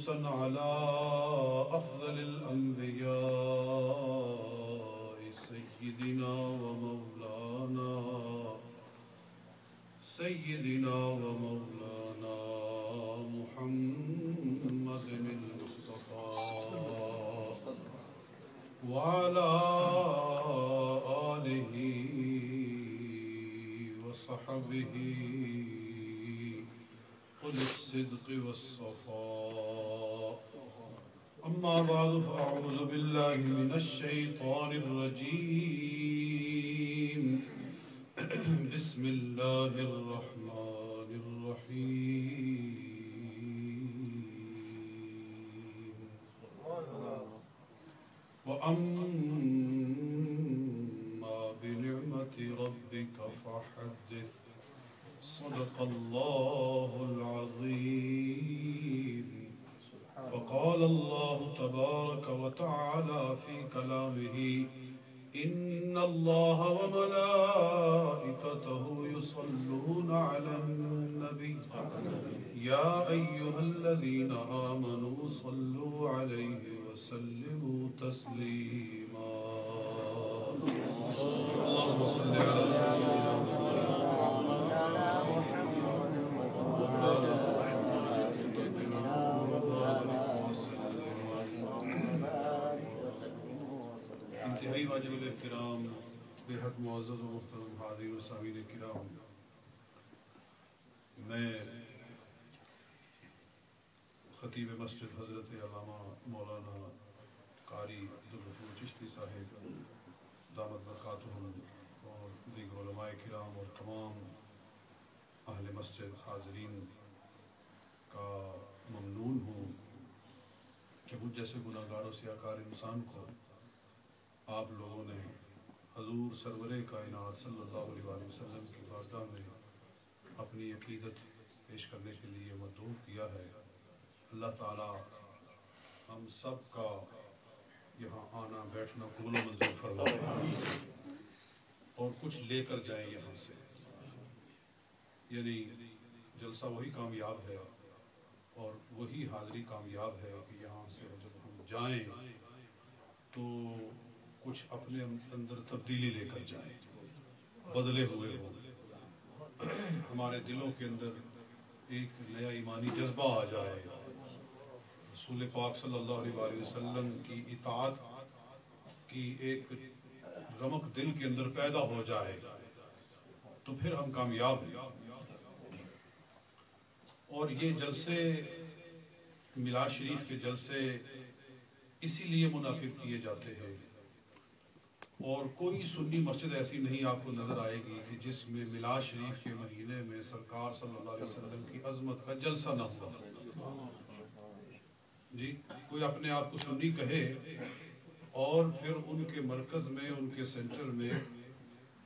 خصوصا على أفضل الأنبياء سيدنا ومولانا محمد المصطفى وعلى آله وصحبه أولي الصدق والصفاء. أما بعد فأعوذ بالله من الشيطان الرجيم. بسم الله الرحمن الرحيم. وأما بنعمة ربك فحدث. صدق الله العظيم. فقال الله تبارك وتعالى في كلامه: إن الله وملائكته يصلون على النبي يا أيها الذين آمنوا صلوا عليه وسلموا تسليما. اللهم صل على سيدنا محمد. انتہائی واجب الاحترام، بے حد معزز و محترم حاضرین و سامعین کرام، میں خطیب مسجد حضرت علامہ مولانا قاری عبدالغفور چشتی صاحب دامت برکاتہم اور دیگر علماء کرام اور تمام اہل مسجد حاضرین کا ممنون ہوں کہ مجھ جیسے گناہ گار و سیاہکار انسان کو آپ لوگوں نے حضور سرور کائنات صلی اللہ علیہ وسلم کی بارگاہ میں اپنی عقیدت پیش کرنے کے لیے مدعو کیا ہے۔ اللہ تعالی ہم سب کا یہاں آنا بیٹھنا قبول و منظور فرمائے اور کچھ لے کر جائیں یہاں سے، یعنی جلسہ وہی کامیاب ہے اور وہی حاضری کامیاب ہے کہ یہاں سے جب ہم جائیں تو کچھ اپنے اندر تبدیلی لے کر جائیں، بدلے ہوئے ہوں، ہمارے دلوں کے اندر ایک نیا ایمانی جذبہ آ جائے، رسول پاک صلی اللہ علیہ وسلم کی اطاعت کی ایک رمق دل کے اندر پیدا ہو جائے تو پھر ہم کامیاب ہیں۔ اور یہ جلسے میلاد شریف کے جلسے اسی لیے منعقد کیے جاتے ہیں، اور کوئی سنی مسجد ایسی نہیں آپ کو نظر آئے گی کہ جس میں میلاد شریف کے مہینے میں سرکار صلی اللہ علیہ وسلم کی عظمت کا جلسہ نہ ہوا۔ جی کوئی اپنے آپ کو سنی کہے اور پھر ان کے مرکز میں، ان کے سینٹر میں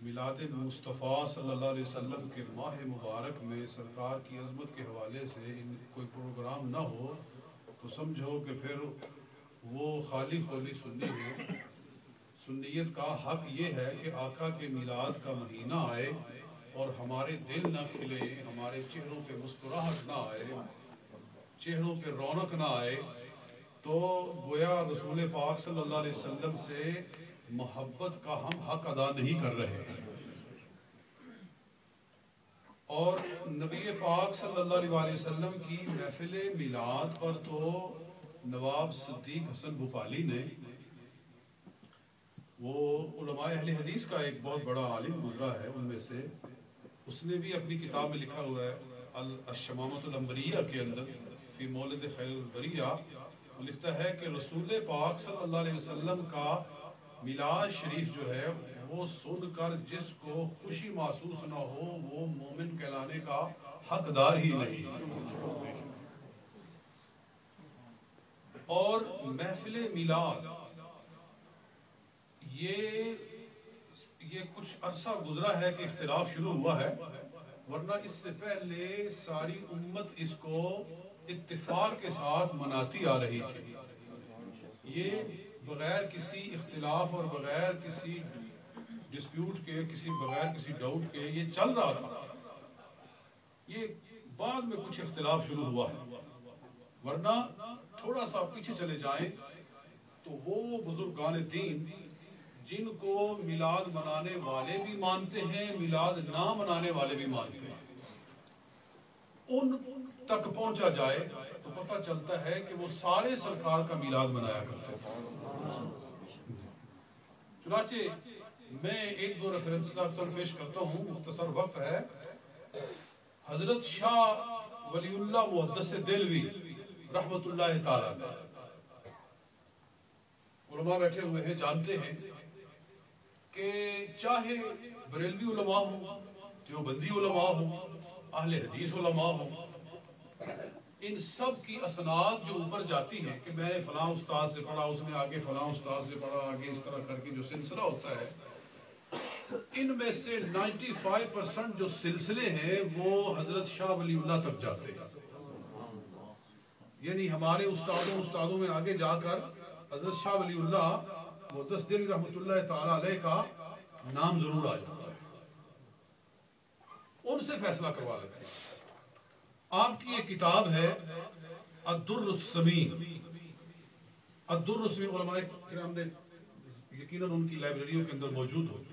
میلاد مصطفیٰ صلی اللہ علیہ وسلم کے ماہ مبارک میں سرکار کی عظمت کے حوالے سے کوئی پروگرام نہ ہو تو سمجھو کہ پھر وہ خالی خولی سنی ہے۔ سنیت کا حق یہ ہے کہ آقا کے میلاد کا مہینہ آئے اور ہمارے دل نہ کھلے، ہمارے چہروں پہ مسکراہٹ نہ آئے، چہروں پہ رونق نہ آئے، تو گویا رسول پاک صلی اللہ علیہ وسلم سے محبت کا ہم حق ادا نہیں کر رہے۔ اور نبی پاک صلی اللہ علیہ وسلم کی محفل میلاد پر تو نواب صدیق حسن بھوپالی نے، وہ علماء اہل حدیث کا ایک بہت بڑا عالم گزرا ہے ان میں سے، اس نے بھی اپنی کتاب میں لکھا ہوا ہے الشمامۃ العنبریہ کے اندر فی مولد خیر البریہ، لکھتا ہے کہ رسول پاک صلی اللہ علیہ وسلم کا میلاد شریف جو ہے وہ سن کر جس کو خوشی محسوس نہ ہو وہ مومن کہلانے کا حقدار ہی نہیں۔ اور محفل میلاد یہ کچھ عرصہ گزرا ہے کہ اختلاف شروع ہوا ہے، ورنہ اس سے پہلے ساری امت اس کو اتفاق کے ساتھ مناتی آ رہی تھی۔ یہ بغیر کسی اختلاف اور بغیر کسی ڈسپیوٹ کے، بغیر کسی ڈاؤٹ کے یہ چل رہا تھا۔ یہ بعد میں کچھ اختلاف شروع ہوا ہے، ورنہ تھوڑا سا پیچھے چلے جائیں تو وہ بزرگان دین جن کو میلاد منانے والے بھی مانتے ہیں، میلاد نہ منانے والے بھی مانتے ہیں، ان تک پہنچا جائے تو پتہ چلتا ہے کہ وہ سارے سرکار کا میلاد منایا کرتے ہیں۔ چنانچہ میں ایک دو ریفرنس پیش کرتا ہوں، مختصر وقت ہے۔ حضرت شاہ ولی اللہ محدث دہلوی رحمت اللہ تعالیٰ، علماء بیٹھے ہوئے ہیں، جانتے ہیں کہ چاہے بریلوی علماء ہوں، دیوبندی علماء ہوں، اہل حدیث علماء ہوں، ان سب کی اسناد جو اوپر جاتی ہیں کہ میں نے فلاں استاد سے پڑھا، اس نے آگے فلاں استاد سے پڑھا، آگے اس طرح کر کے جو سلسلہ ہوتا ہے، ان میں سے 95% جو سلسلے ہیں وہ حضرت شاہ ولی اللہ تک جاتے ہیں۔ یعنی ہمارے استادوں میں آگے جا کر حضرت شاہ ولی اللہ محدث دہلوی رحمۃ اللہ تعالیٰ علیہ کا نام ضرور آ جاتا ہے، ان سے فیصلہ کروا لیتے ہیں۔ آپ کی ایک کتاب ہے الدر السمین، الدر السمین، علماء کرام نے یقیناً ان کی لائبریریوں کے اندر موجود ہو،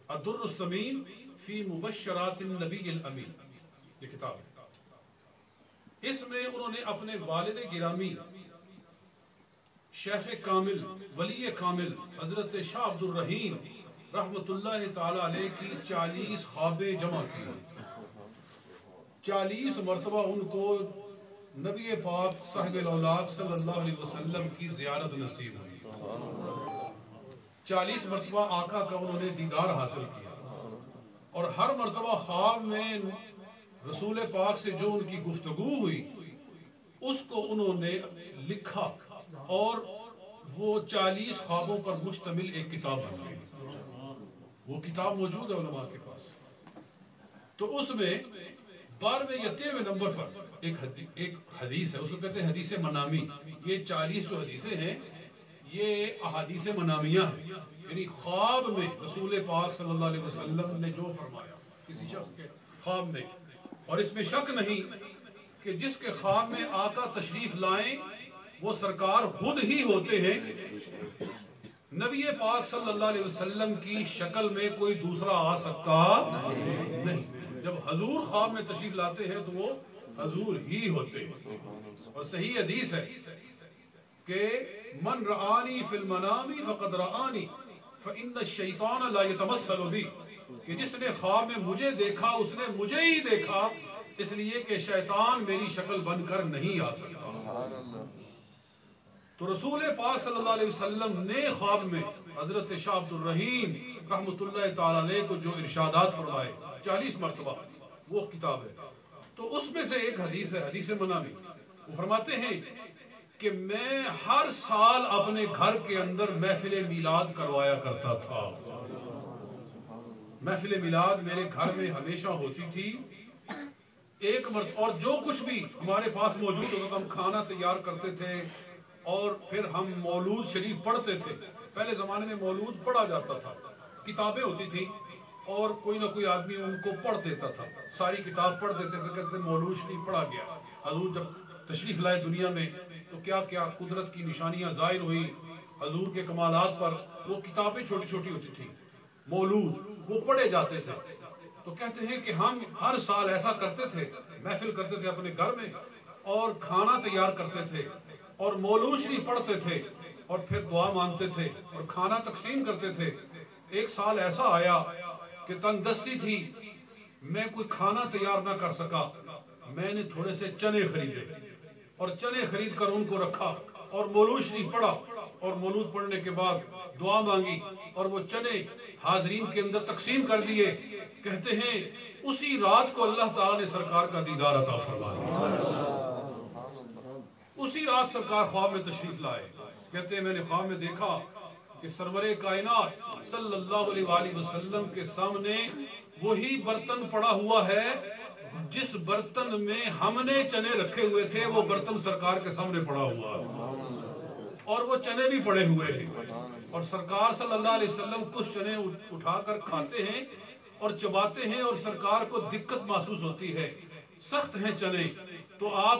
الدر السمین فی مبشرات النبی الامین، یہ کتاب ہے۔ اس میں انہوں نے اپنے والد گرامی شیخ کامل ولی کامل حضرت شاہ عبد الرحیم رحمت اللہ تعالی علیہ کی 40 خوابیں جمع کی، 40 مرتبہ ان کو نبی پاک صاحب الاولاق صلی اللہ علیہ وسلم کی زیارت نصیب ہوئی، 40 مرتبہ آقا کا انہوں نے دیدار حاصل کیا، اور ہر مرتبہ خواب میں رسول پاک سے جو ان کی گفتگو ہوئی اس کو انہوں نے لکھا، اور وہ 40 خوابوں پر مشتمل ایک کتاب بن گئی۔ وہ کتاب موجود ہے علماء کے پاس۔ تو اس میں 12ویں یا 13ویں نمبر پر ایک حدیث ہے، اس کو کہتے ہیں حدیث منامی۔ یہ 40 جو حدیثیں ہیں یہ احادیث منامیہ ہیں، یعنی خواب میں رسول پاک صلی اللہ علیہ وسلم نے جو فرمایا کسی شخص کے خواب میں، اور اس میں شک نہیں کہ جس کے خواب میں آقا تشریف لائیں وہ سرکار خود ہی ہوتے ہیں، نبی پاک صلی اللہ علیہ وسلم کی شکل میں کوئی دوسرا آ سکتا نہیں۔ جب حضور خواب میں تشریف لاتے ہیں تو وہ حضور ہی ہوتے ہیں، اور صحیح حدیث ہے کہ من رآنی فی المنام فقد رآنی فإن الشیطان لا يتمثل بی، کہ جس نے خواب میں مجھے دیکھا اس نے مجھے ہی دیکھا، اس لیے کہ شیطان میری شکل بن کر نہیں آ سکتا۔ تو رسول پاک صلی اللہ علیہ وسلم نے خواب میں حضرت شاہ عبد الرحیم رحمت اللہ تعالیٰ علیہ کو جو ارشادات فرمائے 40 مرتبہ، وہ کتاب ہے۔ تو اس میں سے ایک حدیث ہے حدیث منامی، وہ فرماتے ہیں کہ میں ہر سال اپنے گھر کے اندر محفل میلاد کروایا کرتا تھا۔ محفل میلاد میرے گھر میں ہمیشہ ہوتی تھی ایک مرتبہ، اور جو کچھ بھی ہمارے پاس موجود ہوتا تھا، ہم کھانا تیار کرتے تھے اور پھر ہم مولود شریف پڑھتے تھے۔ پہلے زمانے میں مولود پڑھا جاتا تھا، کتابیں ہوتی تھیں اور کوئی نہ کوئی آدمی ان کو پڑھ دیتا تھا، ساری کتاب پڑھ دیتے تھے، کہتے ہیں مولود شریف پڑھا گیا۔ حضور جب تشریف لائے دنیا میں تو کیا کیا قدرت کی نشانیاں ظاہر ہوئی حضور کے کمالات پر، وہ کتابیں چھوٹی چھوٹی ہوتی تھیں، مولود وہ پڑھے جاتے تھے۔ تو کہتے ہیں کہ ہم ہر سال ایسا کرتے تھے، محفل کرتے تھے اپنے گھر میں اور کھانا تیار کرتے تھے اور مولود شریف پڑھتے تھے اور پھر دعا مانگتے تھے اور کھانا تقسیم کرتے تھے۔ ایک سال ایسا آیا کہ تنگ دستی تھی، میں کوئی کھانا تیار نہ کر سکا، میں نے تھوڑے سے چنے خریدے اور چنے خرید کر ان کو رکھا اور مولود شریف پڑھا، اور مولود پڑھنے کے بعد دعا مانگی اور وہ چنے حاضرین کے اندر تقسیم کر دیے۔ کہتے ہیں اسی رات کو اللہ تعالیٰ نے سرکار کا دیدار عطا فرمایا، اسی رات سرکار خواب میں تشریف لائے۔ کہتے ہیں میں نے خواب میں دیکھا کہ سرور کائنات صلی اللہ علیہ وآلہ وسلم کے سامنے وہی برتن پڑا ہوا ہے جس برتن میں ہم نے چنے رکھے ہوئے تھے، وہ برتن سرکار کے سامنے پڑا ہوا ہے اور وہ چنے بھی پڑے ہوئے ہیں، اور سرکار صلی اللہ علیہ وسلم کچھ چنے اٹھا کر کھاتے ہیں اور چباتے ہیں، اور سرکار کو دقت محسوس ہوتی ہے، سخت ہیں چنے، تو آپ